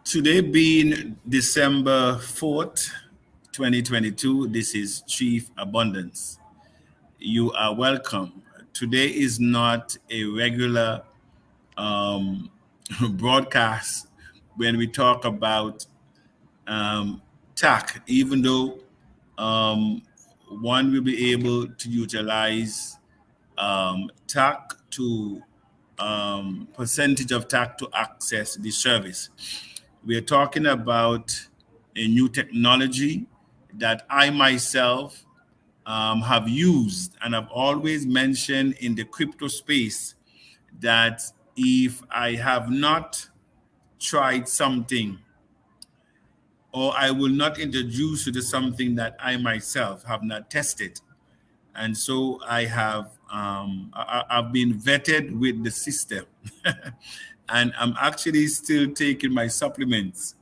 Today being December 4th, 2022, this is Chief Abundance. You are welcome. Today is not a regular broadcast when we talk about TAC, even though one will be able to utilize TAC to percentage of TAC to access the service. We are talking about a new technology that I myself have used, and I've always mentioned in the crypto space that if I have not tried something, or I will not introduce you to something that I myself have not tested. And so I've been vetted with the system, and I'm actually still taking my supplements.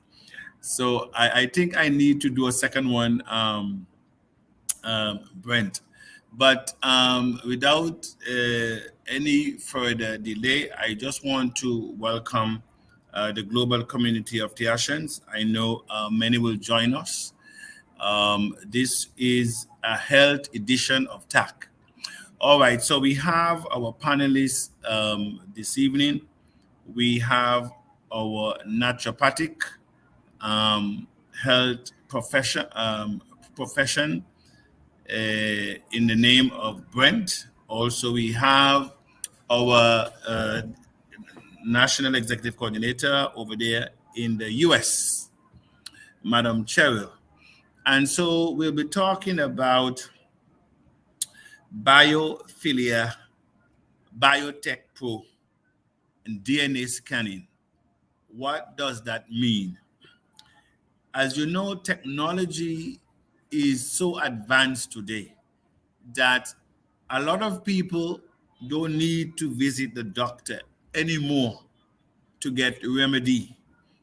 So I think I need to do a second one, Brent. But without any further delay, I just want to welcome the global community of Theacians. I know many will join us. This is a health edition of TAC. All right, so we have our panelists this evening. We have our naturopathic health profession in the name of Brent. Also, we have our National Executive Coordinator over there in the US, Madam Cheryl. And so we'll be talking about Biophilia, Biotic Pro and DNA scanning. What does that mean? As you know, technology is so advanced today that a lot of people don't need to visit the doctor anymore to get remedy.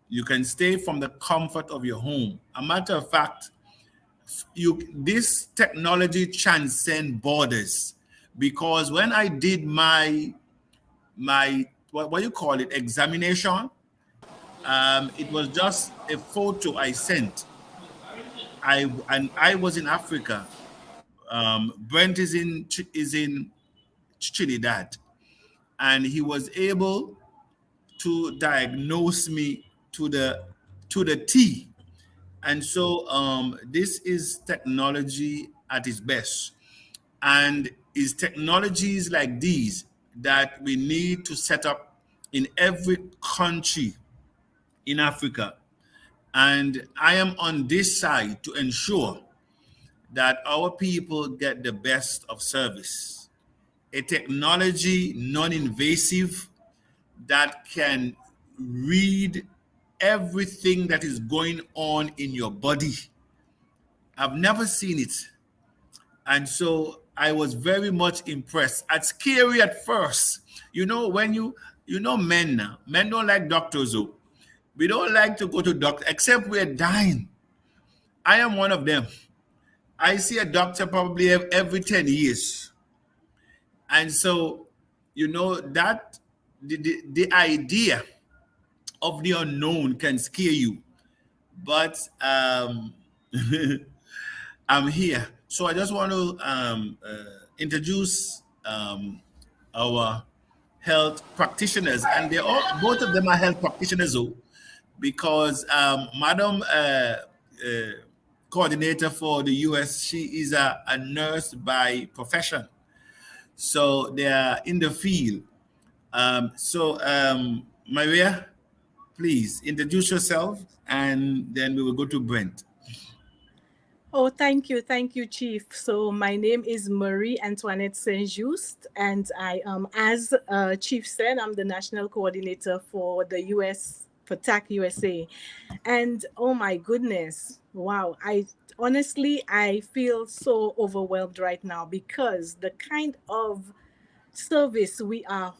You can stay from the comfort of your home. A matter of fact, this technology transcends borders, because when I did my what you call it, examination, it was just a photo I sent. I was in Africa. Brent is in Trinidad, and he was able to diagnose me to the T. And so this is technology at its best, and it's technologies like these that we need to set up in every country in Africa. And I am on this side to ensure that our people get the best of service. A technology, non-invasive, that can read everything that is going on in your body. I've never seen it. And so I was very much impressed. It's scary at first. You know, when men now, men don't like doctors. Oh. We don't like to go to doctor, except we're dying. I am one of them. I see a doctor probably every 10 years. And so, that the idea of the unknown can scare you. But I'm here. So I just want to introduce our health practitioners. And both of them are health practitioners, because Madam Coordinator for the US, she is a nurse by profession. So they are in the field. Maria, please introduce yourself, and then we will go to Brent. Oh, thank you, Chief. So my name is Marie Antoinette Saint-Just, and I as Chief said, I'm the national coordinator for the US, for TAC USA. And oh my goodness, wow, I feel so overwhelmed right now, because the kind of service we are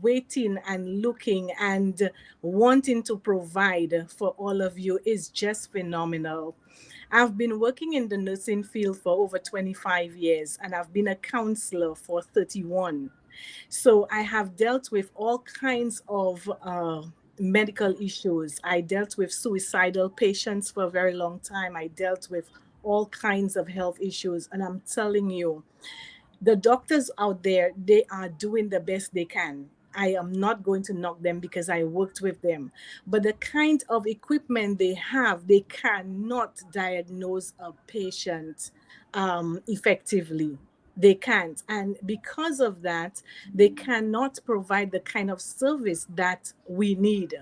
waiting and looking and wanting to provide for all of you is just phenomenal. I've been working in the nursing field for over 25 years, and I've been a counselor for 31. So I have dealt with all kinds of medical issues. I dealt with suicidal patients for a very long time. I dealt with all kinds of health issues. And I'm telling you, the doctors out there, they are doing the best they can. I am not going to knock them because I worked with them. But the kind of equipment they have, they cannot diagnose a patient effectively. They can't. And because of that, they cannot provide the kind of service that we need.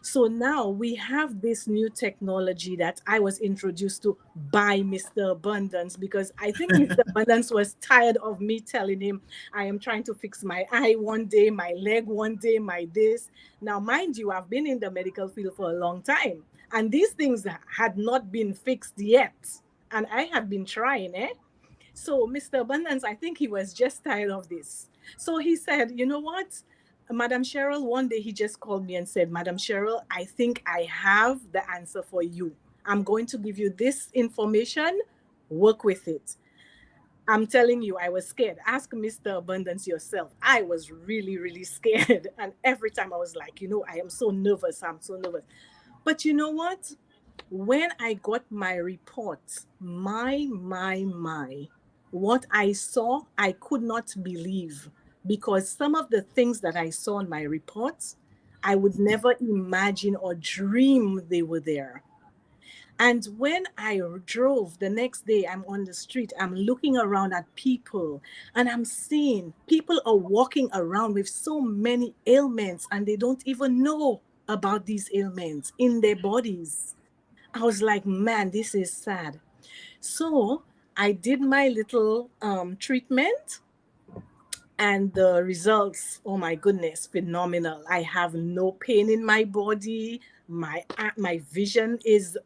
So now we have this new technology that I was introduced to by Mr. Abundance, because I think Mr. Abundance was tired of me telling him I am trying to fix my eye one day, my leg one day, my this. Now, mind you, I've been in the medical field for a long time, and these things had not been fixed yet. And I had been trying, eh? So Mr. Abundance, I think he was just tired of this. So he said, you know what, Madam Cheryl, one day he just called me and said, Madam Cheryl, I think I have the answer for you. I'm going to give you this information, work with it. I'm telling you, I was scared. Ask Mr. Abundance yourself. I was really, really scared. And every time I was like, I am so nervous. I'm so nervous. But you know what? When I got my report, my, what I saw, I could not believe, because some of the things that I saw in my reports, I would never imagine or dream they were there. And when I drove the next day, I'm on the street, I'm looking around at people, and I'm seeing people are walking around with so many ailments and they don't even know about these ailments in their bodies. I was like, man, this is sad. So I did my little treatment, and the results, oh my goodness, phenomenal. I have no pain in my body. My vision is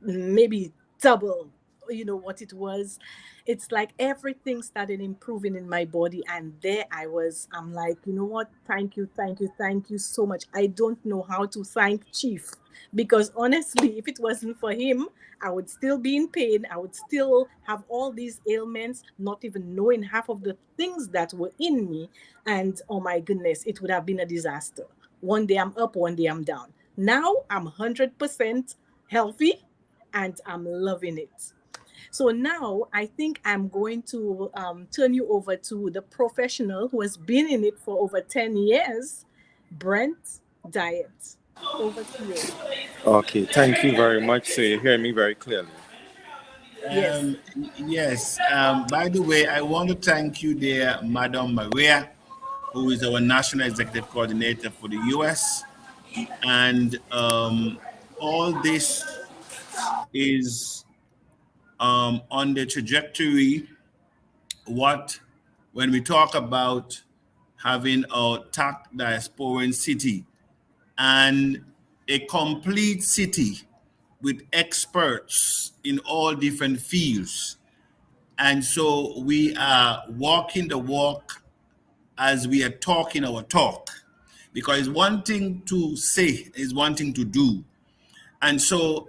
maybe double what it was. It's like everything started improving in my body, and there I'm like, you know what, thank you, thank you, thank you so much. I don't know how to thank Chief, because honestly, if it wasn't for him, I would still be in pain. I would still have all these ailments, not even knowing half of the things that were in me. And oh my goodness, it would have been a disaster. One day I'm up, one day I'm down. Now I'm 100% healthy, and I'm loving it. So now I think I'm going to turn you over to the professional who has been in it for over 10 years, Brent Diet. Over to you. Okay, thank you very much. So you hear me very clearly. Yes. Yes. By the way, I want to thank you there, Madam Maria, who is our National Executive Coordinator for the US. And all this is on the trajectory. What, when we talk about having a tact diasporan city and a complete city with experts in all different fields. And so we are walking the walk as we are talking our talk. Because one thing to say is one thing to do. And so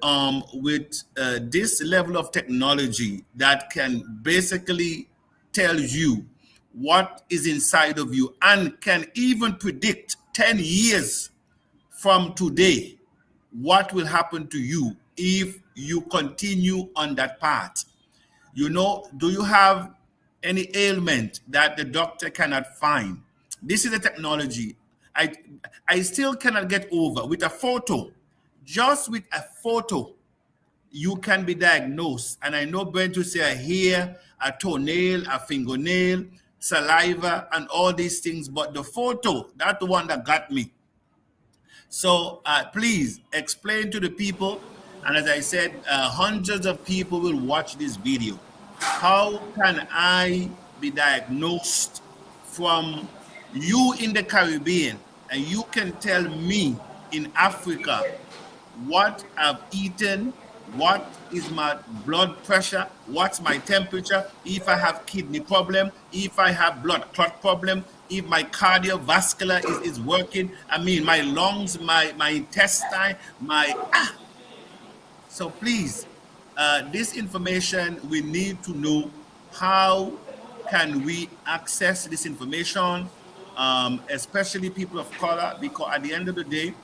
with this level of technology that can basically tell you what is inside of you and can even predict 10 years from today what will happen to you if you continue on that path. Do you have any ailment that the doctor cannot find? This is a technology I I still cannot get over. With a photo, just with a photo, you can be diagnosed. And I know Brent will say a hair, a toenail, a fingernail, saliva, and all these things, but the photo, that's the one that got me. So please explain to the people, and as I said, hundreds of people will watch this video. How can I be diagnosed from you in the Caribbean, and you can tell me in Africa what I've eaten, what is my blood pressure, what's my temperature, if I have kidney problem, if I have blood clot problem, if my cardiovascular is working, I mean my lungs, my intestine, my so please, this information we need to know. How can we access this information? especially people of color, because at the end of the day,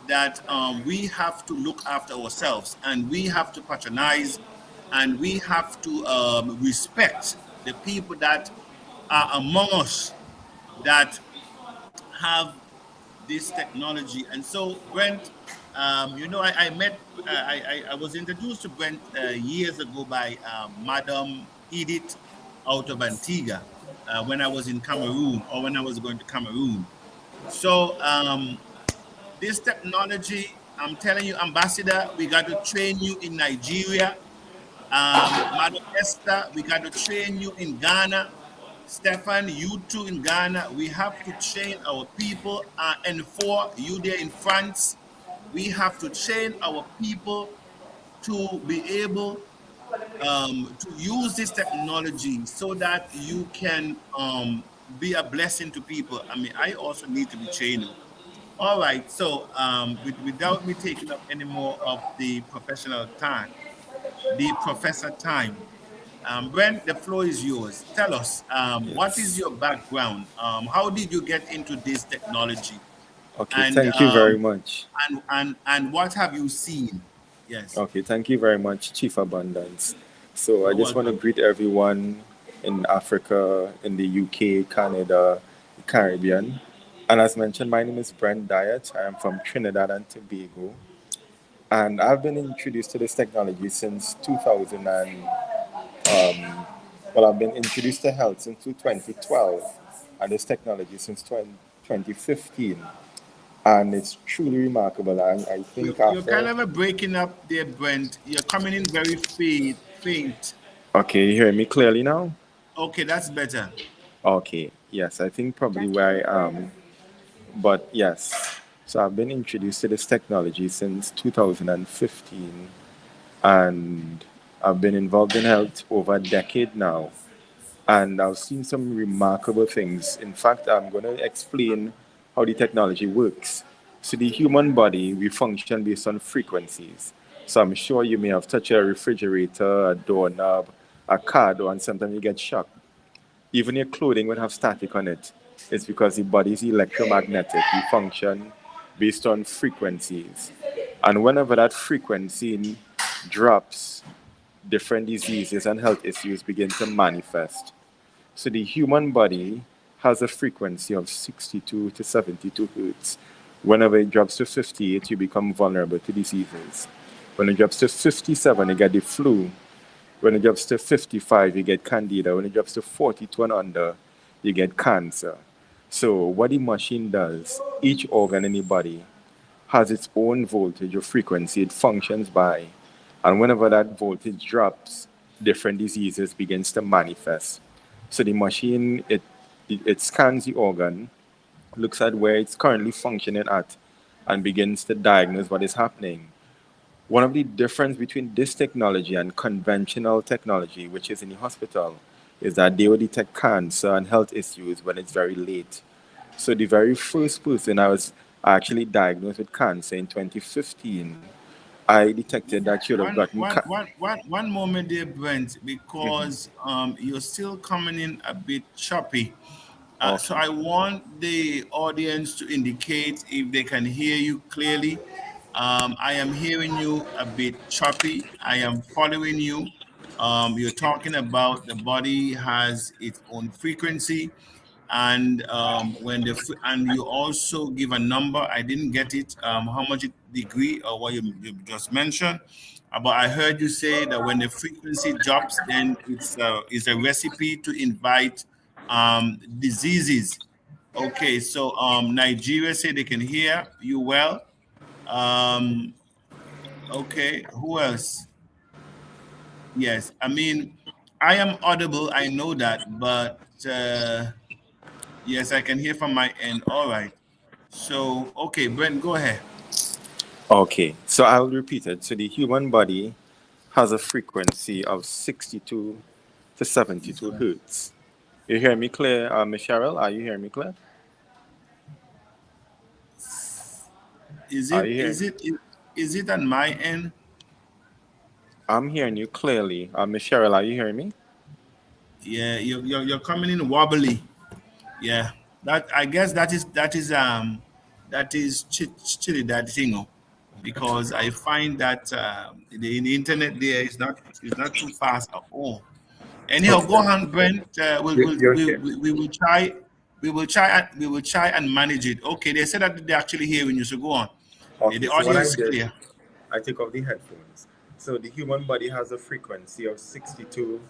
that we have to look after ourselves, and we have to patronize, and we have to respect the people that are among us that have this technology. And so, Brent, I met, I was introduced to Brent years ago by Madam Edith out of Antigua when I was in Cameroon, or when I was going to Cameroon. So, this technology, I'm telling you, Ambassador, we got to train you in Nigeria. Madam Esther, we got to train you in Ghana. Stefan, you too in Ghana. We have to train our people. And for you there in France, we have to train our people to be able to use this technology so that you can be a blessing to people. I mean, I also need to be trained. All right. So, without me taking up any more of the professional time, the professor time. Brent, the floor is yours. Tell us, what is Yes. your background? How did you get into this technology? Okay, And thank you very much. and what have you seen? Yes, Okay, thank you very much, Chief Abundance. So I you're just want to welcome. greet everyone in Africa, in the UK, Canada, the Caribbean. And as mentioned, my name is Brent Diet. I am from Trinidad and Tobago. And I've been introduced to this technology since 2000 well, I've been introduced to health since 2012 and this technology since 2015. And it's truly remarkable. And I think You're kind after, of a breaking up there, Brent. You're coming in very faint. Faint. okay, you hear me clearly now? Okay, that's better. Okay, yes, I think probably That's where I perfect. am. But yes, so I've been introduced to this technology since 2015, and I've been involved in health over a decade now. And I've seen some remarkable things. In fact, I'm going to explain how the technology works. So, the human body, we function based on frequencies. So, I'm sure you may have touched a refrigerator, a doorknob, a car door, and sometimes you get shocked. Even your clothing will have static on it. It's because the body is electromagnetic. We function based on frequencies. And whenever that frequency drops, different diseases and health issues begin to manifest. So the human body has a frequency of 62 to 72 hertz. Whenever it drops to 58, you become vulnerable to diseases. When it drops to 57, you get the flu. When it drops to 55, you get candida. When it drops to 42 and under, you get cancer. So what the machine does, each organ in the body has its own voltage or frequency it functions by. And whenever that voltage drops, different diseases begins to manifest. So the machine, it scans the organ, looks at where it's currently functioning at, and begins to diagnose what is happening. One of the difference between this technology and conventional technology, which is in the hospital, is that they will detect cancer and health issues when it's very late. So the very first person I was actually diagnosed with cancer in 2015, I detected that she would have One, gotten one, one, one, one moment there, Brent, because you're still coming in a bit choppy. So Okay. I want the audience to indicate if they can hear you clearly. I am hearing you a bit choppy. I am following you. You're talking about the body has its own frequency, and and you also give a number. I didn't get it. How much it degree or what you just mentioned. But I heard you say that when the frequency drops, then it's a recipe to invite diseases. Okay, so Nigeria say they can hear you well. Um, okay, who else? Yes, I mean, I am audible. I know that, but yes, I can hear from my end. All right. So, okay, Brent, go ahead. Okay, so I'll repeat it. So the human body has a frequency of 62 to 72 hertz. You hear me clear, Miss Cheryl? Are you hearing me clear? Is Are it you is hearing? it is it on my end? I'm hearing you clearly. Miss Cheryl, are you hearing me? Yeah, you're coming in wobbly. Yeah. That I guess that is chili that thing, oh, because I find that the internet there is not too fast at all. Anyhow, go Okay. on, Brent. You're here. We will try. We will try and manage it. Okay, they said that they're actually hearing you, so go on. The Okay, so what audio I is did, clear. I take off the headphones. So the human body has a frequency of 62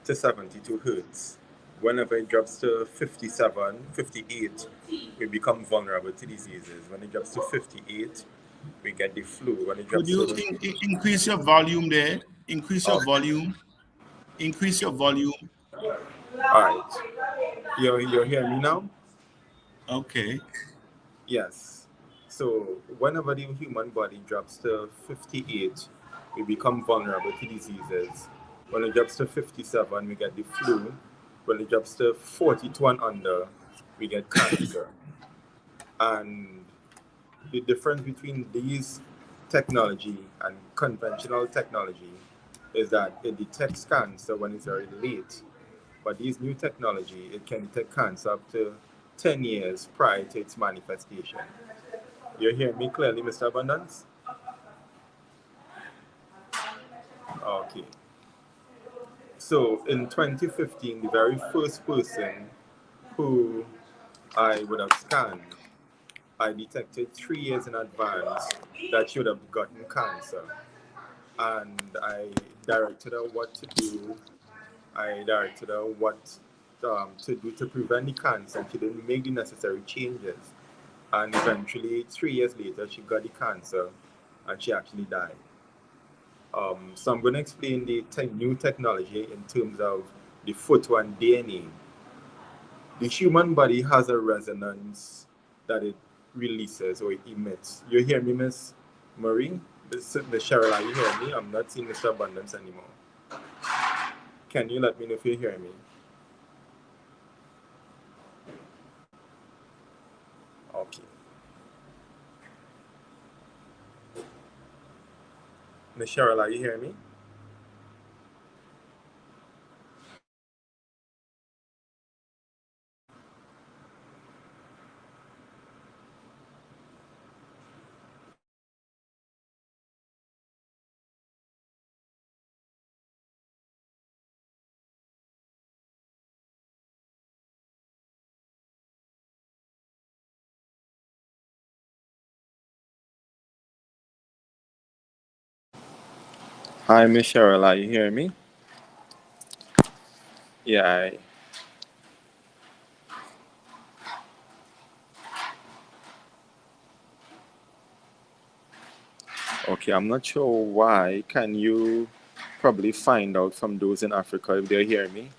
to 72 hertz. Whenever it drops to 57, 58, we become vulnerable to diseases. When it drops to 58, we get the flu. When it Could drops you to increase your volume there? Increase your okay. volume. Increase your volume. All right, you're hearing me now? Okay. Yes. So whenever the human body drops to 58, we become vulnerable to diseases. When it drops to 57, we get the flu. When it drops to 42 and under, we get cancer. And the difference between these technology and conventional technology is that it detects cancer when it's very late. But these new technology, it can detect cancer up to 10 years prior to its manifestation. You hear me clearly, Mr. Abundance? Okay. So in 2015, the very first person who I would have scanned, I detected 3 years in advance that she would have gotten cancer. And I directed her what to do. I directed her what to do to prevent the cancer. And she didn't make the necessary changes. And eventually, 3 years later, she got the cancer and she actually died. So I'm going to explain the new technology in terms of the photo and DNA. The human body has a resonance that it releases or it emits. You hear me, Miss Marie? Miss Cheryl, are you hearing me? I'm not seeing Mr. Abundance anymore. Can you let me know if you hear me? Okay. Miss Cheryl, are you hearing me? Hi, Miss Cheryl, are you hearing me? Yeah, okay, I'm not sure why. Can you probably find out from those in Africa if they're hearing me?